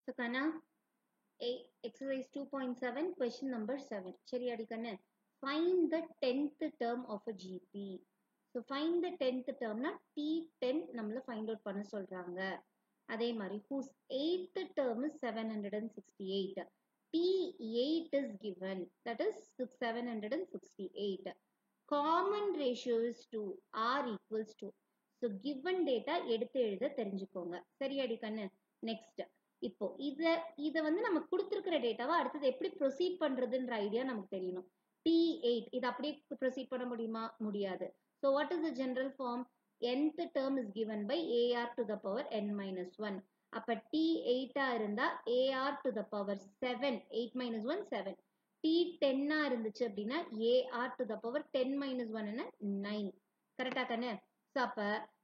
So, Kana, exercise 2.7, question number 7. சரியாடி கண்ணு. Find the 10th term of a GP. So, find the 10th term na T10 நம்மள find out பண்ண சொல்றாங்க. அதே மாதிரி, whose 8th term is 768. T8 is given. That is 768. Common ratio is 2. R equals 2. So, given data எடுத்து எழுத தெரிஞ்சுக்கோங்க. சரியாடி கண்ணு. Next. இப்போ இத வந்து நம்ம கொடுத்திருக்கிற டேட்டாவை அடுத்தது எப்படி ப்ரொசீட் பண்றதுன்ற ஐடியா நமக்கு தெரியணும். T8 இது அப்படியே ப்ரொசீட் பண்ண முடியுமா? முடியாது. So what is the general form? Nth term is given by AR to the power n minus 1. அப்ப T8 இருந்தா AR to the power 7. 8 minus 1 7. T10 இருந்துச்சு அப்படின்னா AR to the power 10 minus 1 என்ன 9. கரெக்டா தானே? So அப்ப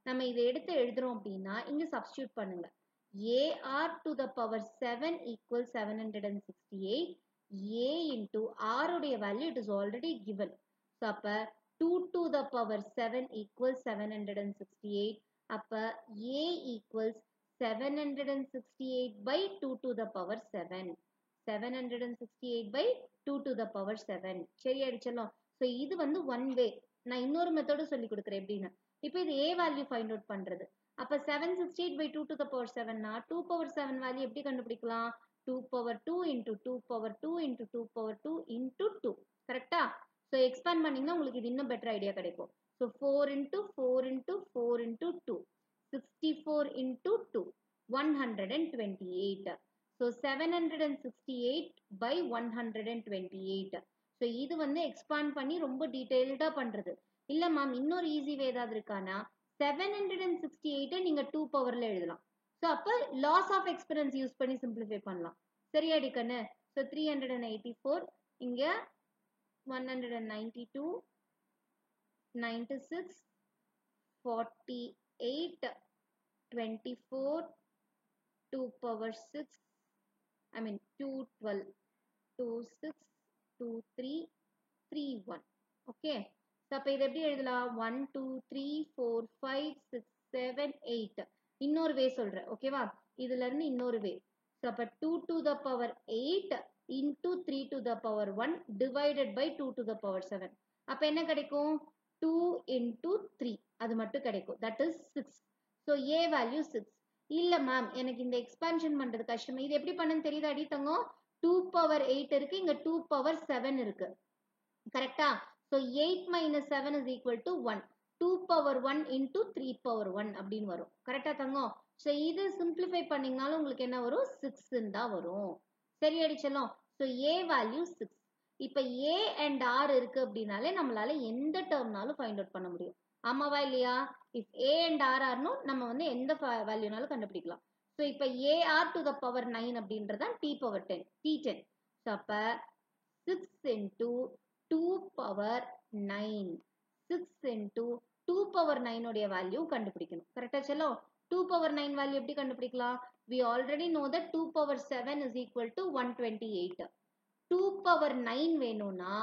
நம்ம இதை எடுத்து எழுதுறோம் அப்படின்னா இங்க சப்ஸ்டியூட் பண்ணுங்க. AR to the power 7 equals 768. A into R உடைய value it is already given. So, அப்ப 2 to the power 7 equals 768. அப்ப A equals 768 by 2 to the power 7. 768 by 2 to the power 7. சரி அடிச்சலாம். So, இது வந்து one way. நான் இன்னொரு method சொல்லி கொடுக்குறேன் எப்படின்னா. இப்போ இது A value find out பண்றது. அப்ப 768 by 2 to the power 7 னா 2 power 7 value எப்படி கண்டுபிடிக்கலாம்? 2 power 2 into 2 power 2 into 2 power 2 into 2. கரெக்டா? So expand பண்ணீங்கன்னா உங்களுக்கு இது இன்னும் better idea கிடைக்கும். So 4 into 4 into 4 into 2. 64 into 2. 128. So 768 by 128. So இது வந்து expand பண்ணி ரொம்ப detailed பண்றது. இல்ல மேம் இன்னொரு ஈஸி வே ஏதாவது இருக்கானா? 768 நீங்க 2 பவர்ல எழுதலாம். So அப்ப loss of exponents யூஸ் பண்ணி simplify பண்ணலாம். சரியாடி கண்ணு? So 384 இங்க 192 96 48 24 2 power 6 I mean 212 26 23 31. Okay. So, அப்ப இது எப்படி எழுதலாம்? 1, 2, 3, 4, 5, 6, 7, 8. இன்னொரு வே சொல்றேன். ஓகேவா? இதுல இருந்து இன்னொரு வே. So, அப்ப 2 to the power 8 into 3 to the power 1 divided by 2 to the power 7. அப்ப என்ன கிடைக்கும்? 2 into 3. அது மட்டும் கிடைக்கும். That is 6. So, A value 6. இல்ல மேம் எனக்கு இந்த எக்ஸ்பான்ஷன் பண்றது கஷ்டம். இது எப்படி பண்ணன்னு தெரியுதா அடி தங்கம்? 2 power 8 இருக்கு. இங்க 2 power 7 இருக்கு. கரெக்டா? So 8 minus 7 is equal to 1. 2 power 1 into 3 power 1 அப்படின்னு வரும். கரெக்டா தங்கம்? So இது simplify பண்ணீங்கனாலும் உங்களுக்கு என்ன வரும்? 6 தான் வரும். சரி அடிச்சலாம். So A value 6. இப்ப A and R இருக்கு அப்படின்னாலே நம்மளால எந்த டேர்ம்னாலும் ஃபைண்ட் அவுட் பண்ண முடியும். ஆமாவா இல்லையா? If A and R ஆர்னோ நம்ம வந்து எந்த வேல்யூனாலும் கண்டுபிடிக்கலாம். So இப்ப AR to the power 9 அப்படின்றதான் T power 10. T10. So அப்ப 6 into 2 power 9. 6 into 2 power 9 உடைய value கண்டுபிடிக்கணும். கரெக்டா செல்லோ? 2 power 9 value எப்படி கண்டுபிடிக்கலாம்? We already know that 2 power 7 is equal to 128. 2 power 9 வேணும்னா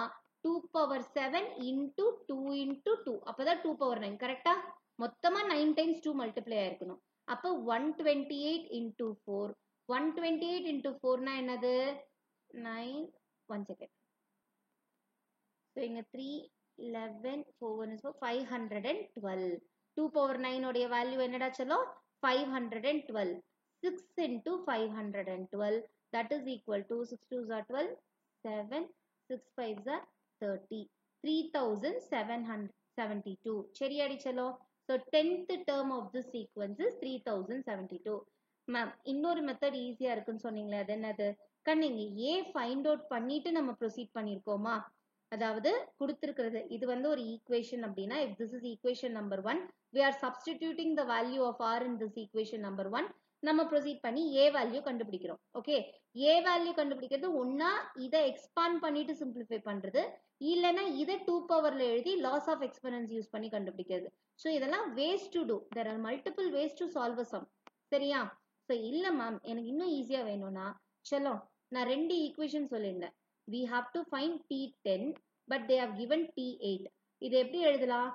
2 power 7 into 2 into 2. அப்பதான் 2 power 9. கரெக்டா? மொத்தமா 9 times 2 multiply ஆயிருக்கணும். அப்ப 128 into 4. 128 into 4 நா என்னது? 9. 1 second. So, இங்க 3, 11, 4 is 512. 2 power 9 உடைய value என்னடா Cello? 512. 6 into 512. That is equal to 6 2s are 12, 7, 6 5s are 30. 3772. சரியாடி செல்லோ? So, 10th term of this sequence is 3072. Ma'am இன்னொரு மெத்தட் ஈஸியா இருக்குன்னு சொன்னீங்களே அது என்னது? கண்ணிங்க A find out பண்ணிட்டு நம்ம ப்ரொசீட் பண்ணிருக்கோமா? அதாவது கொடுத்திருக்கிறது இது வந்து ஒரு ஈக்குவேஷன் அப்படின்னா if this is equation number 1 we are substituting the value of r in this equation number 1 நம்ம ப்ரொசீட் பண்ணி A value கண்டுபிடிக்கிறோம். ஓகே, A value கண்டுபிடிக்கிறது ஒன்னா இதை எக்ஸ்பாண்ட் பண்ணிட்டு சிம்பிளிஃபை பண்றது, இல்லைன்னா இதை 2 பவர்ல எழுதி லாஸ் ஆஃப் எக்ஸ்பெரன்ஸ் யூஸ் பண்ணி கண்டுபிடிக்கிறது. ஸோ இதெல்லாம் ways to do. There are multiple ways to solve a sum. சரியா? ஸோ இல்ல மேம் எனக்கு இன்னும் ஈஸியா வேணும்னா செல்லோ நான் 2 ஈக்குவேஷன் சொல்லியிருந்தேன். We have to find T10 but they have given T8. இது எப்படி எழுதலாம்?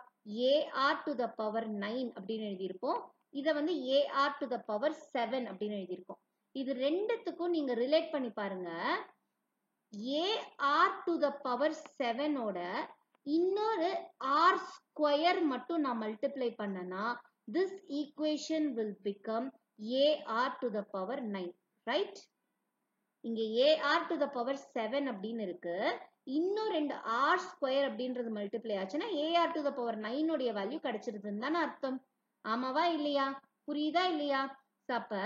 AR to the power 9 அப்படின்னு எழுதியிருப்போம். இதை வந்து AR to the power 7 அப்படின்னு எழுதியிருப்போம். இது ரெண்டுத்துக்கும் நீங்க ரிலேட் பண்ணி பாருங்க. AR to the power 7 ஓட இன்னொரு R square மட்டும் நான் மல்டிப்ளை பண்ணனா this equation will become AR to the power 9, right? இங்க AR to the power 7 அப்படின்னு இருக்கு. இன்னும் ரெண்டு R square அப்படின்றது மல்டிப்ளை ஆச்சுன்னா AR to the power 9 உடைய வேல்யூ கிடைச்சிருதுன்னு தானே அர்த்தம். ஆமாவா இல்லையா? புரியுதா இல்லையா? அப்ப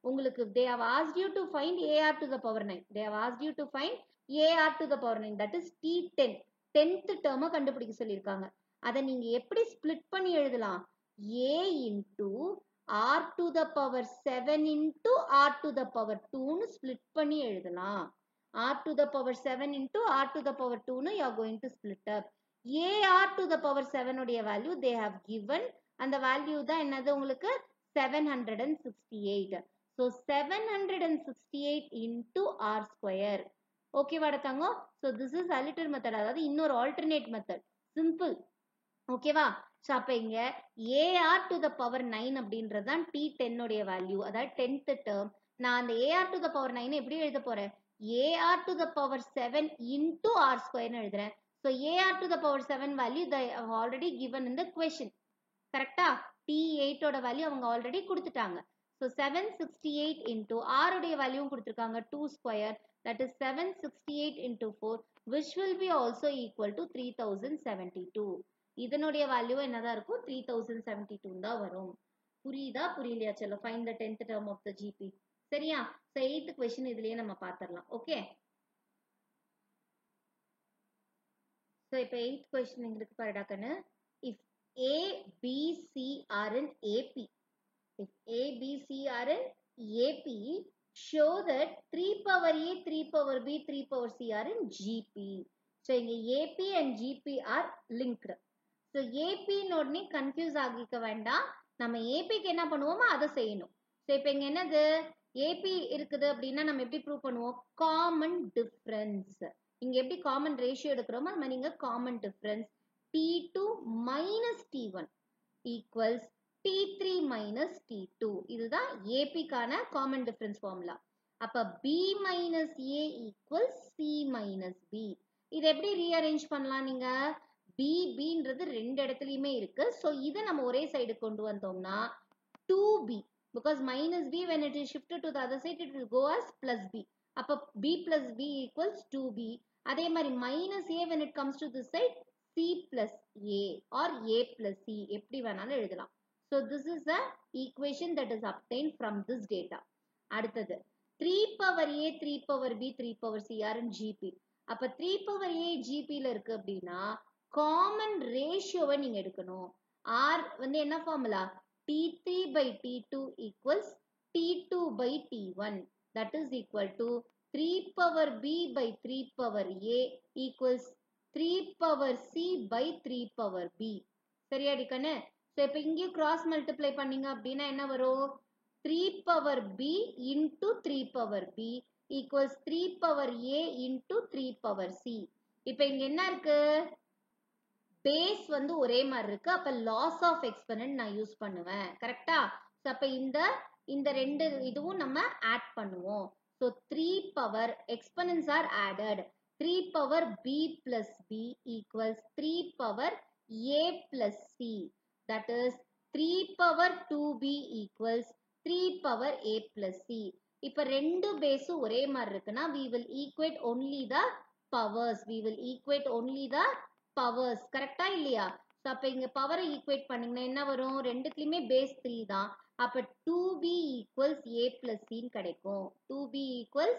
உங்களுக்கு they have asked you to find AR to the power 9. They have asked you to find AR to the power 9. That is T10. 10th term கண்டுபிடிக்க சொல்லியிருக்காங்க. அதை நீங்க எப்படி ஸ்பிளிட் பண்ணி எழுதலாம்? A into R to the power 7 into R to the power 2 னு split பண்ணி எழுதலாம். R to the power 7 into R to the power 2 னு you are going to split up. AR to the power 7 உடைய value they have given. அந்த value தான் என்னது உங்களுக்கு 768. So 768 into R square. Okay வாடா தங்கம்? So this is alternate method. அதாவது இன்னொரு alternate method. Simple. ஓகேவா? ஸோ அப்போ இங்கே AR to the power 9 அப்படின்றது தான் T10 உடைய வேல்யூ. அதாவது 10th term. நான் அந்த AR to the power 9 எப்படி எழுத போறேன்? AR to the power 7 into R square எழுதுறேன். So AR to the power 7 value they have already given in the question. கரெக்டா? T8 ஓட வேல்யூ அவங்க ஆல்ரெடி கொடுத்துட்டாங்க. So 768 into R உடைய வேல்யூவும் கொடுத்துருக்காங்க 2 square. That is 768 into 4 which will be also equal to 3072. இதனுடைய value என்னதான் இருக்கும்? 3072 தான் வரும். புரியுதா புரியலையா? சொல்ல find the 10th term of the GP. சரியா? So 8th question இதுலயே நம்ம பார்த்திரலாம். ஓகே. So இப்போ 8th question எங்களுக்கு பாருடா கண்ணு. If A, B, C are in AP. If A, B, C are in AP, show that 3 power A, 3 power B, 3 power C are in GP. So இங்க AP and GP are linked. So AP நோட்னே confuse ஆகிக்க வேண்டாம். நம்ம APக்கு என்ன பண்ணுவோமோ அதை செய்யணும். So இப்போ இங்கே என்னது AP இருக்குது அப்படின்னா நம்ம எப்படி ப்ரூவ் பண்ணுவோம்? Common difference. இங்கே எப்படி காமன் ரேஷியோ எடுக்கிறோமோ அது மாதிரி இங்கே common difference T2 minus T1 equals T3 minus T2. இதுதான் APக்கான காமன் டிஃப்ரென்ஸ் ஃபார்முலா. அப்போ B minus A equals C minus B. இது எப்படி ரீஅரேஞ்ச் பண்ணலாம்? நீங்க BBன்றது ரெண்டு இடத்துலையுமே இருக்கு. ஸோ இதை நம்ம ஒரே சைடு கொண்டு வந்தோம்னா 2B. Because minus B when it is shifted to the other side it will go as plus B. அப்போ B plus B equals 2B. அதே மாதிரி minus A when it comes to this side C plus A or A plus C எப்படி வேணாலும் எழுதலாம். So this is the equation that is obtained from this data. அடுத்தது 3 power A, 3 power B, 3 power C are in GP. அப்போ 3 power A GPல இருக்கு அப்படின்னா common ரேஷியோவை நீங்க எடுக்கணும். R வந்து என்ன formula? T3 by T2 equals T2 by T1. That is equal to 3 power B by 3 power A equals 3 power C by 3 power B. சரியாடி கண்ணு? So இப்போ இங்கே கிராஸ் மல்டிப்ளை பண்ணீங்க அப்படின்னா என்ன வரும்? 3 power B into 3 power B equals 3 power A into 3 power C. இப்போ இங்க என்ன இருக்கு? பேஸ் வந்து ஒரே மாதிரி இருக்கு. அப்ப லாஸ் ஆஃப் எக்ஸ்பனன்ட் நான் யூஸ் பண்ணுவேன். கரெக்டா? ஸோ அப்ப இந்த ரெண்டு இதுவும் நம்ம ஆட் பண்ணுவோம். So 3 power exponents are added. 3 power B plus B equals 3 power A plus C. That is 3 power 2B equals 3 power A plus C. இப்ப ரெண்டு பேஸும் ஒரே மாதிரி இருக்குன்னா we will equate only the powers. We will equate only the powers. கரெக்டா இல்லையா? So அப்ப இங்க பவரை ஈக்குவேட் பண்ணீங்கன்னா என்ன வரும்? ரெண்டுத்துலயுமே பேஸ் 3 தான். அப்ப 2B equals A plus C கிடைக்கும். 2B equals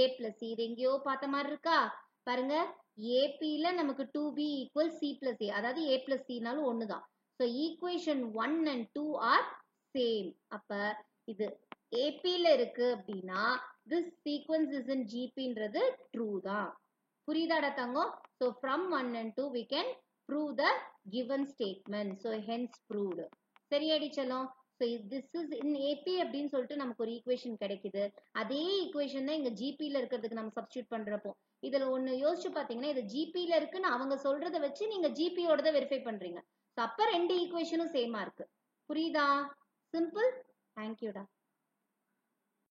A plus C. இது எங்கேயோ பார்த்த மாதிரி இருக்கா? பாருங்க, APல நமக்கு 2B equals C plus A. அதாவது A plus Cனாலும் ஒண்ணுதான். So equation 1 and 2 are same. அப்ப இது APல இருக்கு அப்படின்னா this sequence is in GPன்றது true தான். புரியுதாடா தங்கம்? So from 1 and 2 we can prove the given statement. So hence proved. சரியாடி செல்லம்? So this is in AP அப்படின்னு சொல்லிட்டு நமக்கு ஒரு ஈக்குவேஷன் கிடைக்குது. அதே ஈக்குவேஷன் தான் இங்க GPல இருக்கிறதுக்கு நம்ம சப்ஸ்டியூட் பண்றப்போ இதுல ஒண்ணு யோசிச்சு பாத்தீங்கன்னா இது GPல இருக்குன்னு அவங்க சொல்றதை வச்சு நீங்க GPயோட வெரிஃபை பண்றீங்க. அப்ப ரெண்டு ஈக்குவேஷனும் சேமா இருக்கு. புரியுதா? சிம்பிள். தேங்க்யூடா.